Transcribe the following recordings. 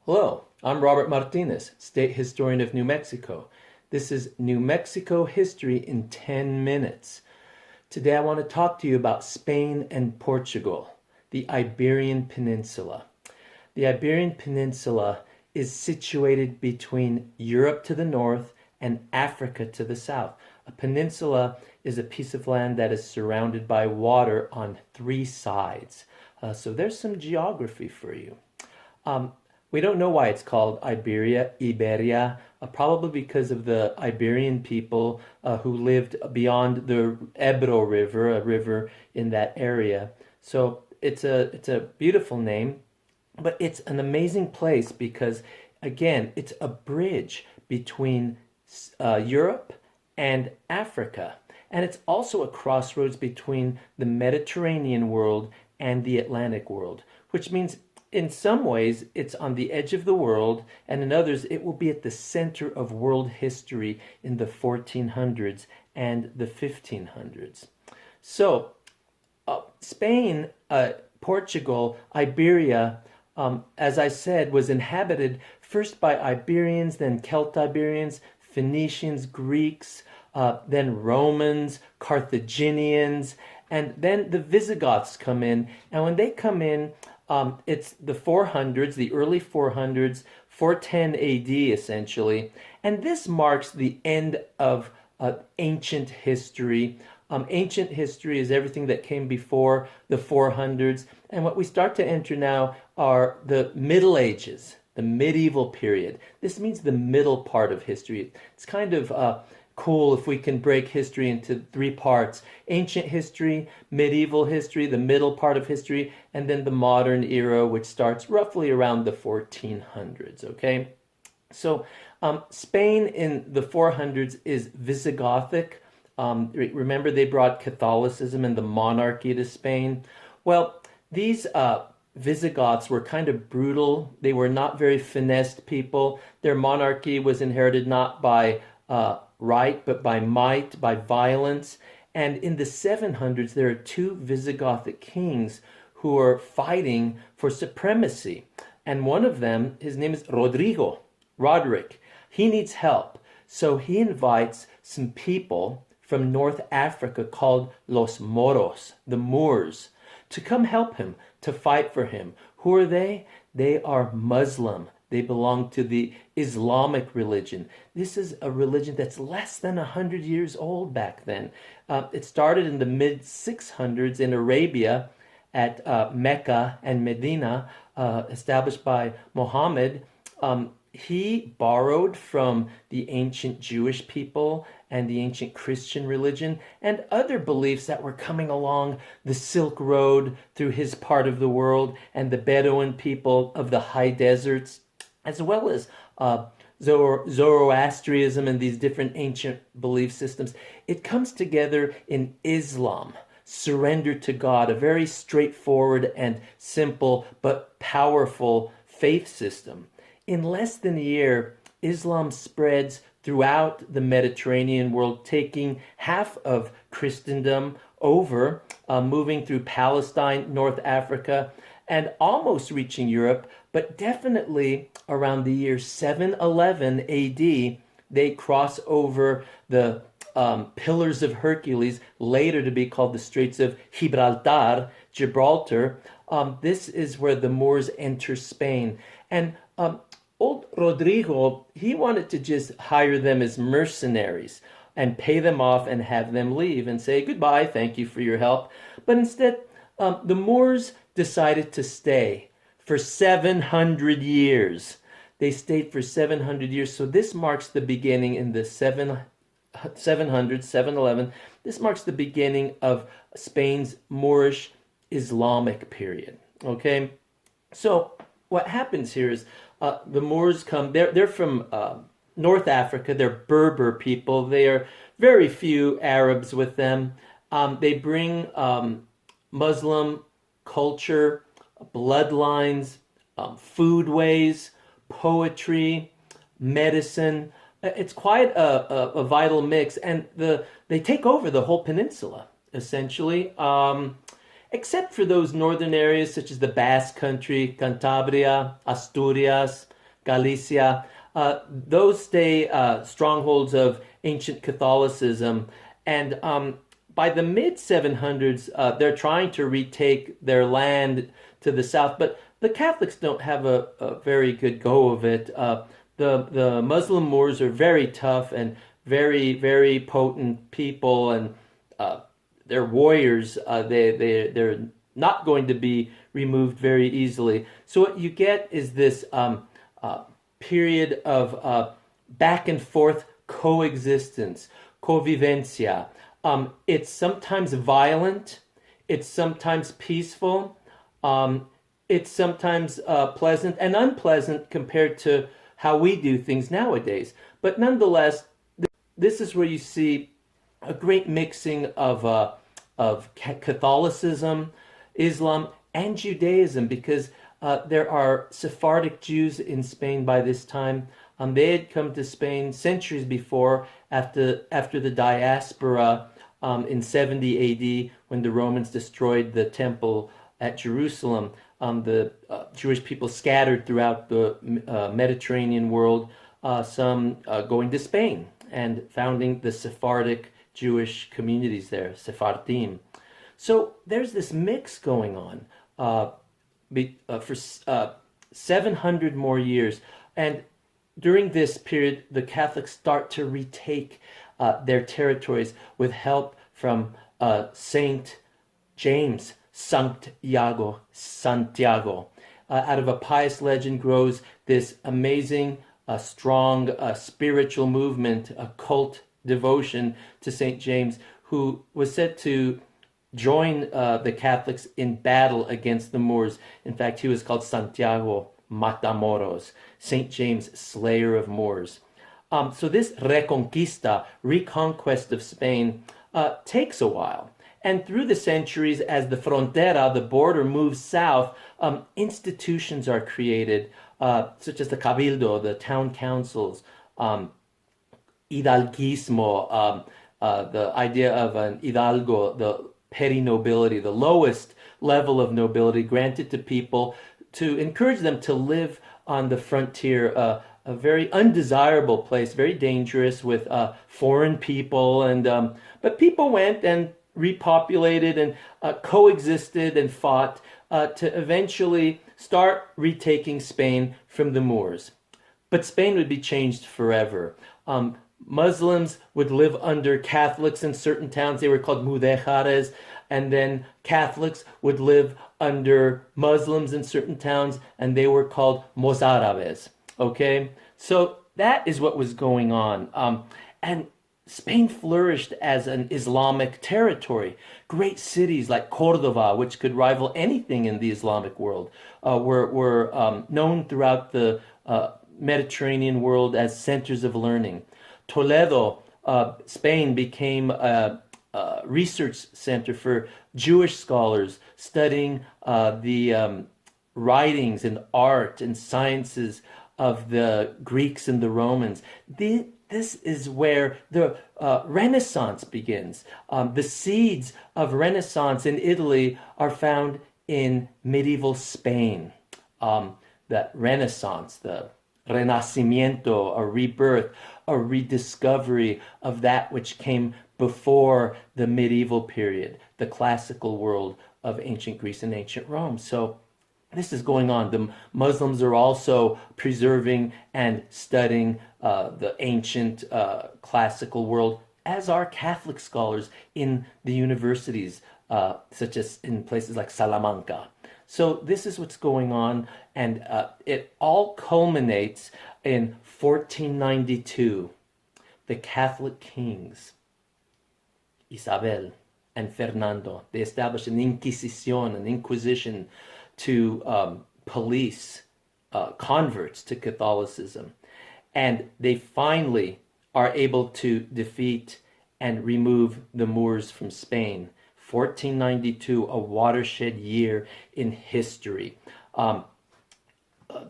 Hello, I'm Robert Martinez, State Historian of New Mexico. This is New Mexico History in 10 minutes. Today I want to talk to you about Spain and Portugal, the Iberian Peninsula. The Iberian Peninsula is situated between Europe to the north and Africa to the south. A peninsula is a piece of land that is surrounded by water on three sides. So there's some geography for you. We don't know why it's called Iberia, probably because of the Iberian people who lived beyond the Ebro River, a river in that area. So it's a beautiful name, but it's an amazing place because, again, it's a bridge between Europe and Africa. And it's also a crossroads between the Mediterranean world and the Atlantic world, which means in some ways, it's on the edge of the world, and in others, it will be at the center of world history in the 1400s and the 1500s. So, Spain, Portugal, Iberia, as I said, was inhabited first by Iberians, then Celtiberians, Phoenicians, Greeks, then Romans, Carthaginians, and then the Visigoths come in. And when they come in, it's the 400s, the early 400s, 410 AD essentially. And this marks the end of ancient history. Ancient history is everything that came before the 400s. And what we start to enter now are the Middle Ages, the medieval period. This means the middle part of history. It's kind of cool if we can break history into three parts: ancient history, medieval history, the middle part of history, and then the modern era, which starts roughly around the 1400s, okay? So Spain in the 400s is Visigothic. Remember, they brought Catholicism and the monarchy to Spain. Well, these Visigoths were kind of brutal. They were not very finessed people. Their monarchy was inherited not by right, but by might, by violence. And in the 700s, there are two Visigothic kings who are fighting for supremacy. And one of them, his name is Roderick. He needs help. So he invites some people from North Africa called Los Moros, the Moors, to come help him, to fight for him. Who are they? They are Muslim. They belong to the Islamic religion. This is a religion that's less than 100 years old back then. It started in the mid-600s in Arabia at Mecca and Medina, established by Muhammad. He borrowed from the ancient Jewish people and the ancient Christian religion and other beliefs that were coming along the Silk Road through his part of the world, and the Bedouin people of the high deserts, as well as Zoroastrianism and these different ancient belief systems. It comes together in Islam, surrender to God, a very straightforward and simple but powerful faith system. In less than a year, Islam spreads throughout the Mediterranean world, taking half of Christendom over, moving through Palestine, North Africa, and almost reaching Europe, but definitely around the year 711 AD, they cross over the Pillars of Hercules, later to be called the Straits of Gibraltar. This is where the Moors enter Spain. And old Rodrigo, he wanted to just hire them as mercenaries and pay them off and have them leave and say, goodbye, thank you for your help. But instead, the Moors decided to stay for 700 years. They stayed for 700 years. So this marks the beginning in the 711. This marks the beginning of Spain's Moorish Islamic period. Okay? So what happens here is the Moors come, they're from North Africa. They're Berber people. They are very few Arabs with them. They bring Muslim culture, bloodlines, foodways, poetry, medicine. It's quite a vital mix, and they take over the whole peninsula essentially, except for those northern areas such as the Basque Country, Cantabria, Asturias, Galicia. Those stay strongholds of ancient Catholicism. And by the mid 700s, they're trying to retake their land to the south, but the Catholics don't have a very good go of it. The Muslim Moors are very tough and very, very potent people, and they're warriors. They're not going to be removed very easily. So what you get is this period of back and forth coexistence, convivencia. It's sometimes violent, it's sometimes peaceful, it's sometimes pleasant and unpleasant compared to how we do things nowadays. But nonetheless, this is where you see a great mixing of Catholicism, Islam, and Judaism, because there are Sephardic Jews in Spain by this time. They had come to Spain centuries before, after the diaspora in 70 AD, when the Romans destroyed the temple at Jerusalem. The Jewish people scattered throughout the Mediterranean world, some going to Spain and founding the Sephardic Jewish communities there, Sephardim. So there's this mix going on for 700 more years. And during this period, the Catholics start to retake their territories with help from Saint James, Santiago. Out of a pious legend grows this amazing, strong spiritual movement, a cult devotion to Saint James, who was said to join the Catholics in battle against the Moors. In fact, he was called Santiago Matamoros, Saint James, slayer of Moors. So this Reconquista, reconquest of Spain, takes a while. And through the centuries, as the frontera, the border, moves south, institutions are created, such as the Cabildo, the town councils, hidalguismo, the idea of an hidalgo, the petty nobility, the lowest level of nobility granted to people to encourage them to live on the frontier, a very undesirable place, very dangerous with foreign people. And but people went and repopulated and coexisted and fought to eventually start retaking Spain from the Moors. But Spain would be changed forever. Muslims would live under Catholics in certain towns. They were called mudejares. And then Catholics would live under Muslims in certain towns, and they were called mozárabes. Okay? So that is what was going on. And Spain flourished as an Islamic territory. Great cities like Cordova, which could rival anything in the Islamic world, were known throughout the Mediterranean world as centers of learning. Toledo, Spain, became a research center for Jewish scholars studying the writings and art and sciences of the Greeks and the Romans. This is where the Renaissance begins. The seeds of Renaissance in Italy are found in medieval Spain. That Renaissance, the Renacimiento, a rebirth, a rediscovery of that which came before the medieval period, the classical world of ancient Greece and ancient Rome. So this is going on. The Muslims are also preserving and studying the ancient classical world, as are Catholic scholars in the universities, such as in places like Salamanca. So this is what's going on, and it all culminates in 1492. The Catholic kings, Isabel and Fernando, they established an Inquisition, an Inquisition, to police converts to Catholicism. And they finally are able to defeat and remove the Moors from Spain. 1492, a watershed year in history. The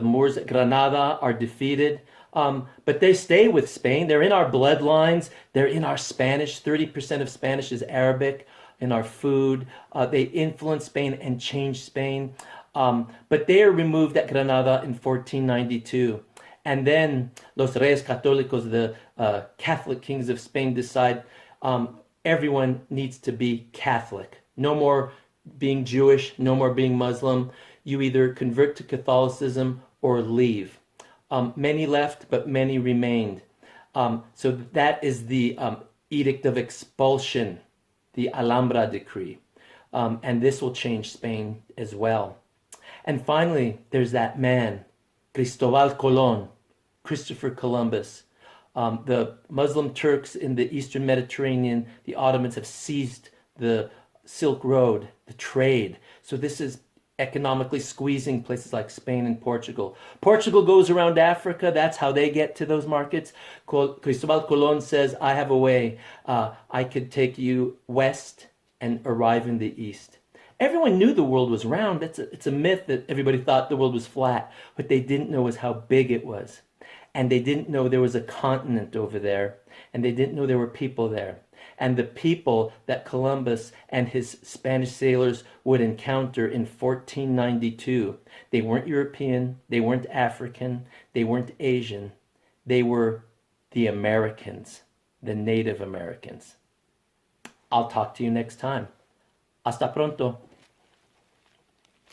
Moors at Granada are defeated, but they stay with Spain. They're in our bloodlines. They're in our Spanish. 30% of Spanish is Arabic. In our food. They influence Spain and change Spain. But they are removed at Granada in 1492. And then los reyes católicos, the Catholic kings of Spain, decide everyone needs to be Catholic. No more being Jewish, no more being Muslim. You either convert to Catholicism or leave. Many left, but many remained. So that is the Edict of Expulsion, the Alhambra Decree. And this will change Spain as well. And finally, there's that man, Cristobal Colon, Christopher Columbus. The Muslim Turks in the Eastern Mediterranean, the Ottomans have seized the Silk Road, the trade. So this is economically squeezing places like Spain and Portugal. Portugal goes around Africa. That's how they get to those markets. Cristobal Colon says, I have a way. I could take you west and arrive in the east. Everyone knew the world was round. It's a myth that everybody thought the world was flat. What they didn't know was how big it was. And they didn't know there was a continent over there. And they didn't know there were people there. And the people that Columbus and his Spanish sailors would encounter in 1492, they weren't European, they weren't African, they weren't Asian. They were the Americans, the Native Americans. I'll talk to you next time. Hasta pronto.